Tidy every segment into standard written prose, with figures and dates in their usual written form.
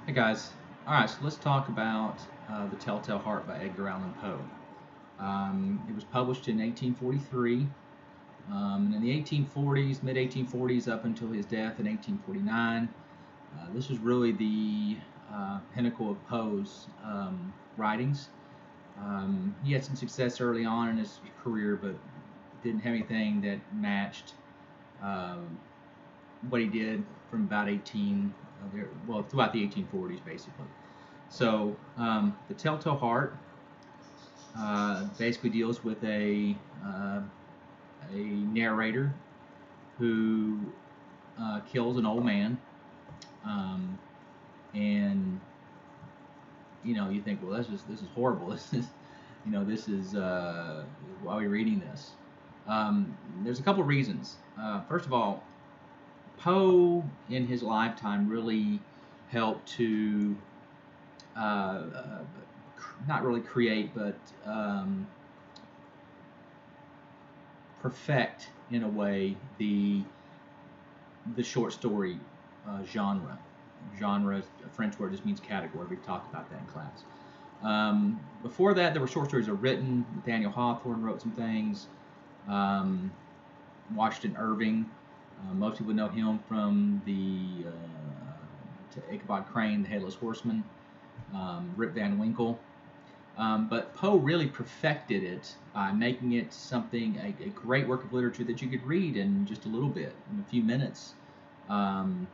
Hey guys. All right, so let's talk about The Telltale Heart by Edgar Allan Poe. It was published in 1843. And in the 1840s, mid 1840s, up until his death in 1849, this was really the pinnacle of Poe's writings. He had some success early on in his career, but didn't have anything that matched um, what he did from about 18, throughout the 1840s, basically. So, The Telltale Heart basically deals with a narrator who kills an old man, um, and you think, well, this is horrible. This is why are we reading this? There's a couple of reasons. First of all, Poe in his lifetime really helped to uh, not really create, but perfect in a way the short story genre. Genre is a French word, just means category. We've talked about that in class. Before that, there were short stories that were written. Nathaniel Hawthorne wrote some things. Um, Washington Irving. Most people know him from the to Ichabod Crane, the Headless Horseman. Rip Van Winkle. But Poe really perfected it by making it something, a great work of literature that you could read in just a little bit, in a few minutes. Um,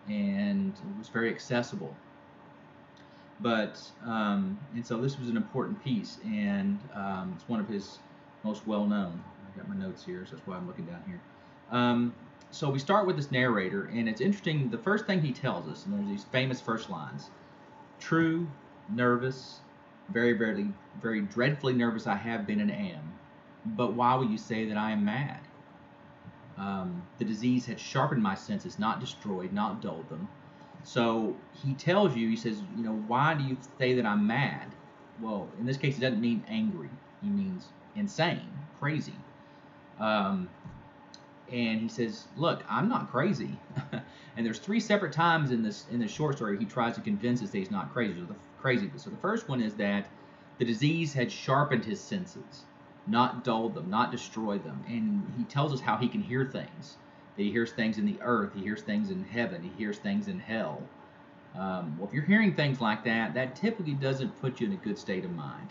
and it was very accessible. And so this was an important piece, and it's one of his most well known. I got my notes here, so that's why I'm looking down here. Um, so we start with this narrator, and it's interesting. The first thing he tells us, and there's these famous first lines: "True, nervous, very dreadfully nervous I have been and am. But why will you say that I am mad? The disease had sharpened my senses, not destroyed, not dulled them." So he tells you, he says, why do you say that I'm mad? Well, in this case, he doesn't mean angry. He means insane, crazy. Um, and he says, look, I'm not crazy. And there's three separate times in this short story he tries to convince us that he's not crazy. So the first one is that the disease had sharpened his senses, not dulled them, not destroyed them. And he tells us how he can hear things. That he hears things in the earth, he hears things in heaven, he hears things in hell. Well, if you're hearing things like that, that typically doesn't put you in a good state of mind.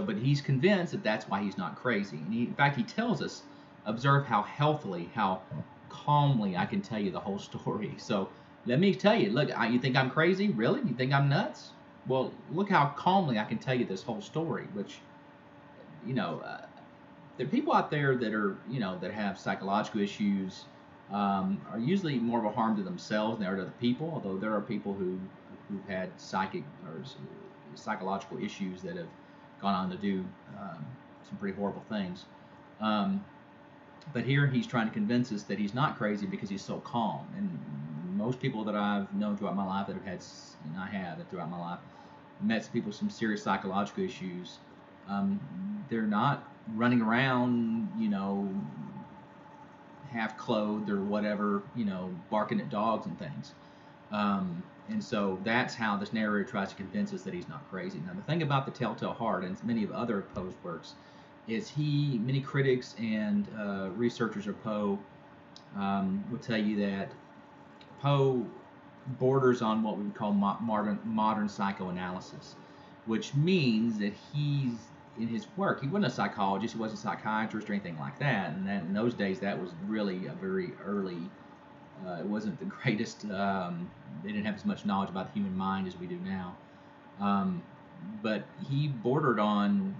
But he's convinced that that's why he's not crazy. And in fact, he tells us, observe how healthily, how calmly I can tell you the whole story. So let me tell you, look, you think I'm crazy? Really? You think I'm nuts? Well, look how calmly I can tell you this whole story, which, you know, uh, there are people out there that are, that have psychological issues, are usually more of a harm to themselves than they are to other people, although there are people who've had psychological issues that have gone on to do some pretty horrible things. Um, but here he's trying to convince us that he's not crazy because he's so calm. And most people that I've known throughout my life that have had, and I have throughout my life, met some people with some serious psychological issues. They're not running around, half clothed or whatever, barking at dogs and things. And so that's how this narrator tries to convince us that he's not crazy. Now, the thing about The Telltale Heart and many of other Poe's works is many critics and researchers of Poe will tell you that Poe borders on what we would call modern psychoanalysis, which means that he's in his work. He wasn't a psychologist, he wasn't a psychiatrist or anything like that. And in those days, that was really a very early. It wasn't the greatest. They didn't have as much knowledge about the human mind as we do now. But he bordered on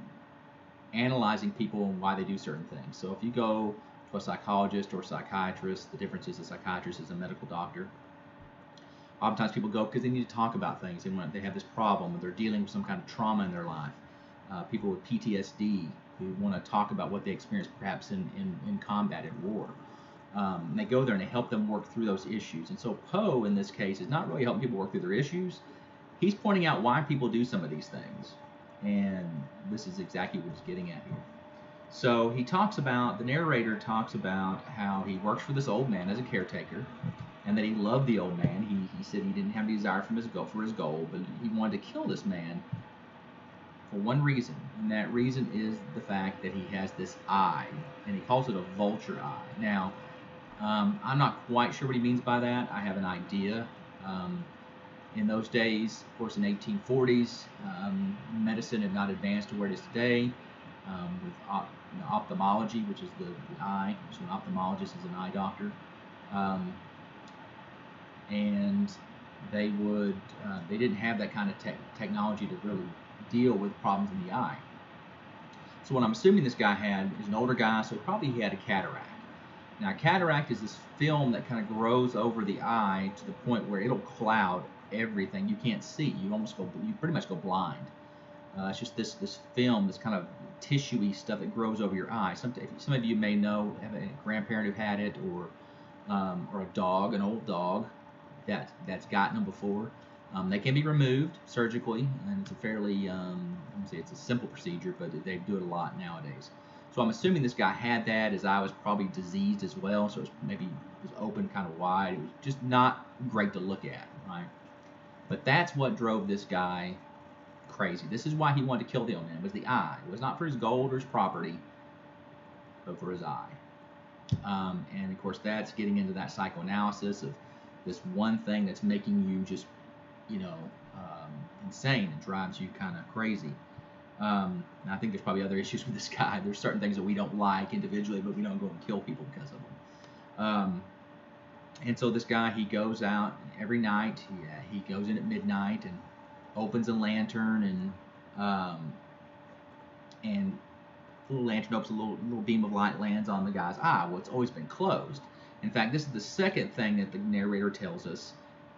analyzing people and why they do certain things. So if you go to a psychologist or a psychiatrist, the difference is a psychiatrist is a medical doctor. Oftentimes people go because they need to talk about things. They have this problem, or they're dealing with some kind of trauma in their life. People with PTSD who want to talk about what they experienced perhaps in combat, at war. And they go there and they help them work through those issues. And so Poe, in this case, is not really helping people work through their issues. He's pointing out why people do some of these things. And this is exactly what he's getting at here. So the narrator talks about how he works for this old man as a caretaker, and that he loved the old man. He said he didn't have any desire for his goal, but he wanted to kill this man for one reason, and that reason is the fact that he has this eye, and he calls it a vulture eye. Now, I'm not quite sure what he means by that. I have an idea. In those days, of course, in 1840s, medicine had not advanced to where it is today. With ophthalmology, which is the eye, so an ophthalmologist is an eye doctor, and they didn't have that kind of technology to really deal with problems in the eye. So what I'm assuming this guy had is an older guy, so probably he had a cataract. Now, cataract is this film that kind of grows over the eye to the point where it'll cloud everything. You can't see. You pretty much go blind. It's just this film, this kind of tissuey stuff that grows over your eye. Some of you may know, have a grandparent who had it, or a dog, an old dog that's gotten them before. They can be removed surgically, and it's a fairly, it's a simple procedure, but they do it a lot nowadays. So I'm assuming this guy had that. His eye was probably diseased as well, so it was open kind of wide. It was just not great to look at, right? But that's what drove this guy crazy. This is why he wanted to kill the old man. It was the eye. It was not for his gold or his property, but for his eye. And of course, that's getting into that psychoanalysis of this one thing that's making you just, insane and drives you kind of crazy. And I think there's probably other issues with this guy. There's certain things that we don't like individually, but we don't go and kill people because of them. And so this guy, he goes out every night. He goes in at midnight and opens a lantern, and the little lantern opens, a little beam of light lands on the guy's eye. Well, it's always been closed. In fact, this is the second thing that the narrator tells us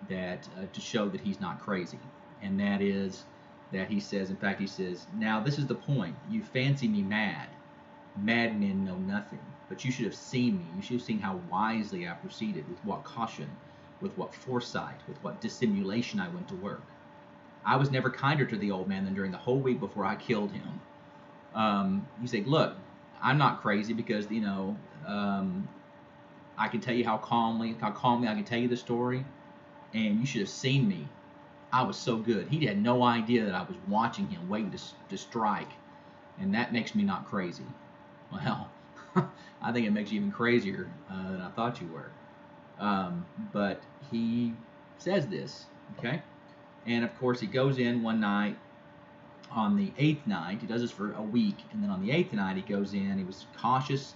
that to show that he's not crazy, and that is that he says, now this is the point. You fancy me mad. Madmen know nothing, but you should have seen me. You should have seen how wisely I proceeded, with what caution, with what foresight, with what dissimulation I went to work. I was never kinder to the old man than during the whole week before I killed him. You say, look, I'm not crazy because, I can tell you how calmly I can tell you the story, and you should have seen me. I was so good. He had no idea that I was watching him, waiting to strike, and that makes me not crazy. Well, I think it makes you even crazier than I thought you were. But he says this, okay? And of course, he goes in one night. On the 8th night, he does this for a week, and then on the 8th night, he goes in. He was cautious,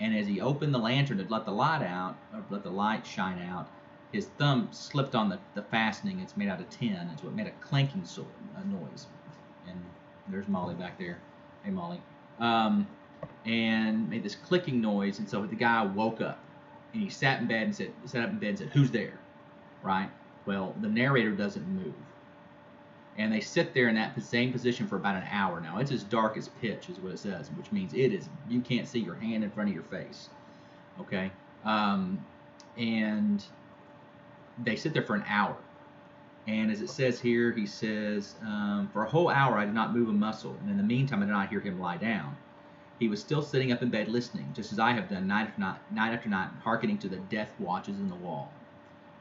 and as he opened the lantern to let the light shine out, his thumb slipped on the fastening. It's made out of tin, and so it made a clanking noise. And there's Molly back there. Hey, Molly. And made this clicking noise, and so the guy woke up, and he sat up in bed and said, "Who's there?" Right? Well, the narrator doesn't move. And they sit there in that same position for about an hour. Now, it's as dark as pitch, is what it says, which means you can't see your hand in front of your face. Okay? And they sit there for an hour. And as it says here, he says, for a whole hour I did not move a muscle, and in the meantime I did not hear him lie down. He was still sitting up in bed listening, just as I have done night after night, hearkening to the death watches in the wall.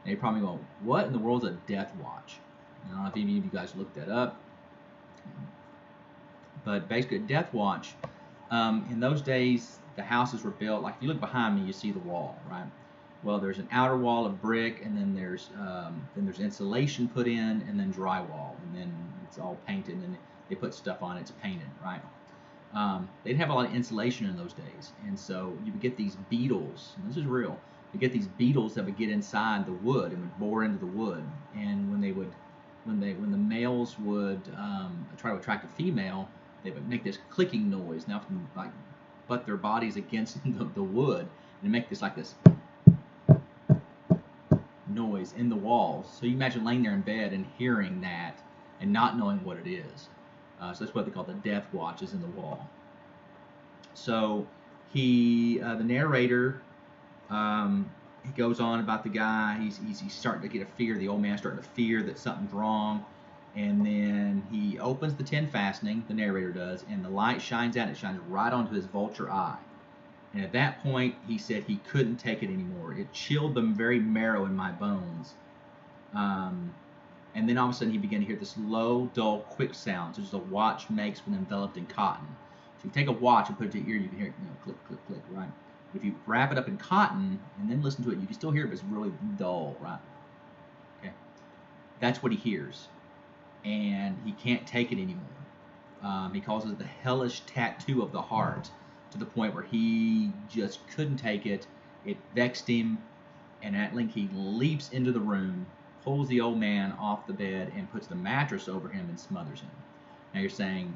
And you're probably going, what in the world is a death watch? I don't know if any of you guys looked that up. But basically, a death watch, in those days, the houses were built, like if you look behind me, you see the wall, right? Well, there's an outer wall of brick, and then there's insulation put in, and then drywall, and then it's all painted, and then they put stuff on it, it's painted, right? They didn't have a lot of insulation in those days, and so you would get these beetles, and this is real. You get these beetles that would get inside the wood and would bore into the wood, and when the males would try to attract a female, they would make this clicking noise. Now, like, butt their bodies against the wood and make this noise in the walls. So you imagine laying there in bed and hearing that and not knowing what it is. So that's what they call the death watches in the wall. So the narrator, he goes on about the guy. He's starting to get a fear. The old man's starting to fear that something's wrong. And then he opens the tin fastening, the narrator does, and the light shines out. It shines right onto his vulture eye. And at that point, he said he couldn't take it anymore. It chilled the very marrow in my bones. And then all of a sudden he began to hear this low, dull, quick sound, such as a watch makes when enveloped in cotton. So if you take a watch and put it to your ear, you can hear it, click, click, click, right? If you wrap it up in cotton and then listen to it, you can still hear it, but it's really dull, right? Okay, that's what he hears, and he can't take it anymore. He calls it the hellish tattoo of the heart, to the point where he just couldn't take it. It vexed him, and at length he leaps into the room, pulls the old man off the bed, and puts the mattress over him and smothers him. Now you're saying,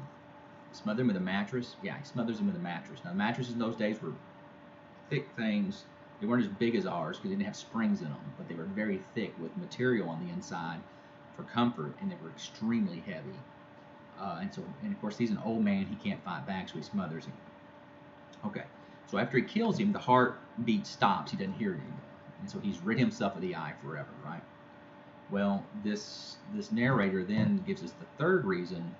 smother him with a mattress? Yeah, he smothers him with a mattress. Now, mattresses in those days were thick things. They weren't as big as ours because they didn't have springs in them, but they were very thick with material on the inside for comfort, and they were extremely heavy. And of course, he's an old man. He can't fight back, so he smothers him. Okay, so after he kills him, the heartbeat stops. He doesn't hear it anymore, and so he's rid himself of the eye forever, right? Well, this narrator then gives us the third reason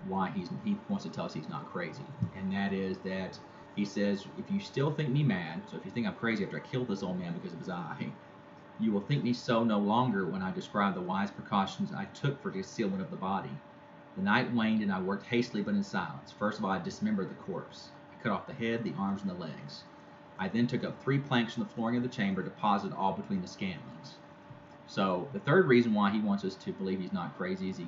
why he wants to tell us he's not crazy, and that is that he says, if you still think me mad, so if you think I'm crazy after I killed this old man because of his eye, you will think me so no longer when I describe the wise precautions I took for concealment of the body. The night waned, and I worked hastily but in silence. First of all, I dismembered the corpse. I cut off the head, the arms, and the legs. I then took up 3 planks from the flooring of the chamber, deposited all between the scantlings. So the third reason why he wants us to believe he's not crazy is he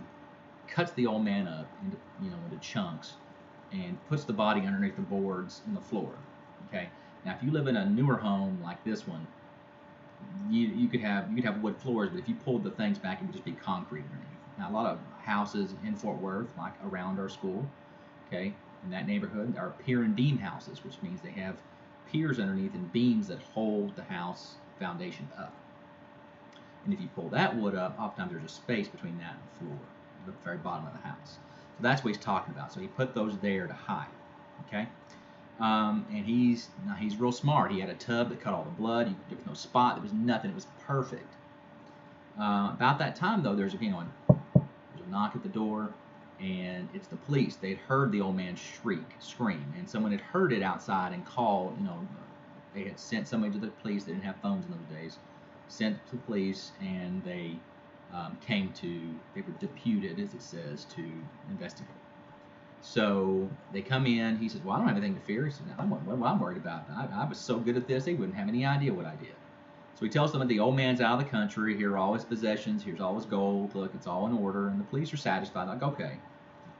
cuts the old man up into chunks and puts the body underneath the boards in the floor. Okay. Now, if you live in a newer home like this one, you could have wood floors, but if you pulled the things back, it would just be concrete underneath. Now, a lot of houses in Fort Worth, like around our school, okay, in that neighborhood, are pier and beam houses, which means they have piers underneath and beams that hold the house foundation up. And if you pull that wood up, oftentimes there's a space between that and the floor, the very bottom of the house. So that's what he's talking about. So he put those there to hide, okay? And he's real smart. He had a tub that cut all the blood. There was no spot. There was nothing. It was perfect. About that time, though, there's a knock at the door, and it's the police. They had heard the old man scream, and someone had heard it outside and called. They had sent somebody to the police. They didn't have phones in those days. Sent to the police, and they they were deputed, as it says, to investigate. So they come in. He says, well, I don't have anything to fear. He says, what am I worried about? I was so good at this, they wouldn't have any idea what I did. So he tells them that the old man's out of the country. Here are all his possessions. Here's all his gold. Look, it's all in order. And the police are satisfied. Like, okay.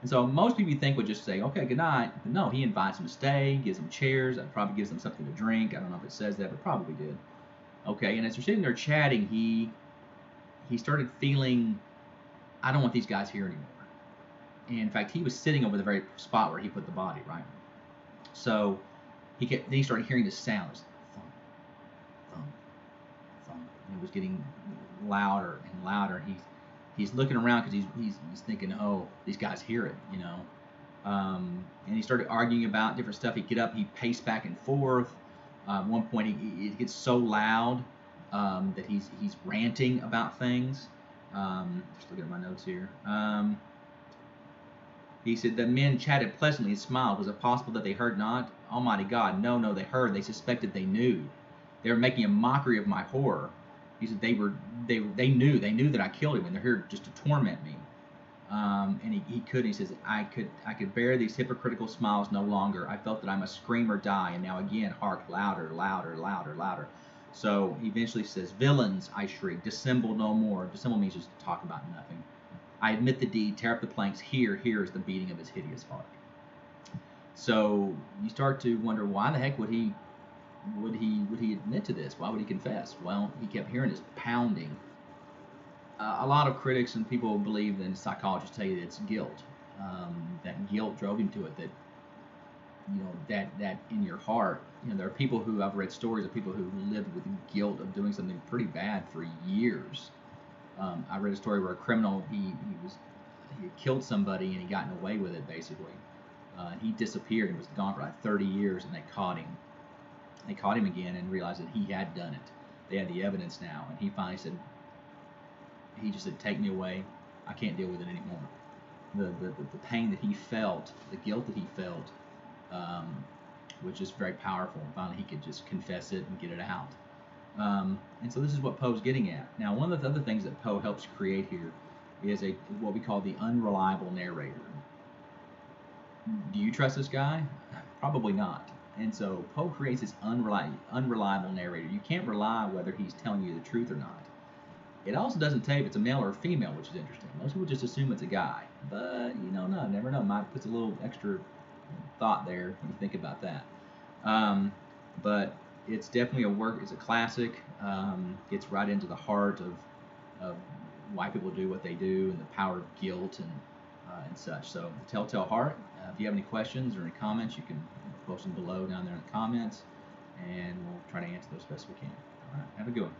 And so most people you think would just say, okay, good night. But no, he invites them to stay, gives them chairs, probably gives them something to drink. I don't know if it says that, but probably did. Okay, and as they're sitting there chatting, he started feeling, I don't want these guys here anymore. And in fact, he was sitting over the very spot where he put the body, right? So then he started hearing this sound, this thump, thump, thump, and it was getting louder and louder. He's looking around because he's thinking, oh, these guys hear it, And he started arguing about different stuff. He'd get up, he'd pace back and forth. At one point, it gets so loud that he's ranting about things. Just looking at my notes here. He said the men chatted pleasantly and smiled. Was it possible that they heard not? Almighty God, no, they heard. They suspected. They knew. They were making a mockery of my horror. He said they knew that I killed him, and they're here just to torment me. And he couldn't. He says, I could bear these hypocritical smiles no longer. I felt that I must scream or die. And now again, hark, louder, louder, louder, louder. So he eventually says, villains, I shriek, dissemble no more. Dissemble means just talk about nothing. I admit the deed, tear up the planks. Here is the beating of his hideous heart. So you start to wonder, why the heck would he admit to this? Why would he confess? Well, he kept hearing this pounding. A lot of critics and people believe, and psychologists tell you that it's guilt. That guilt drove him to it. That in your heart, there are people who, I've read stories of people who lived with the guilt of doing something pretty bad for years. I read a story where a criminal, he had killed somebody and he gotten away with it, basically. He disappeared and was gone for like 30 years, and they caught him. They caught him again and realized that he had done it. They had the evidence now, and he finally said, he just said, take me away. I can't deal with it anymore. The pain that he felt, the guilt that he felt, was just very powerful. And finally, he could just confess it and get it out. And so this is what Poe's getting at. Now, one of the other things that Poe helps create here is what we call the unreliable narrator. Do you trust this guy? Probably not. And so Poe creates this unreliable narrator. You can't rely whether he's telling you the truth or not. It also doesn't tell you if it's a male or a female, which is interesting. Most people just assume it's a guy, but you don't know, never know. Might puts a little extra thought there when you think about that. But it's definitely it's a classic. Gets right into the heart of why people do what they do and the power of guilt and such. So, The Telltale Heart. If you have any questions or any comments, you can post them below down there in the comments, and we'll try to answer those best we can. All right, have a good one.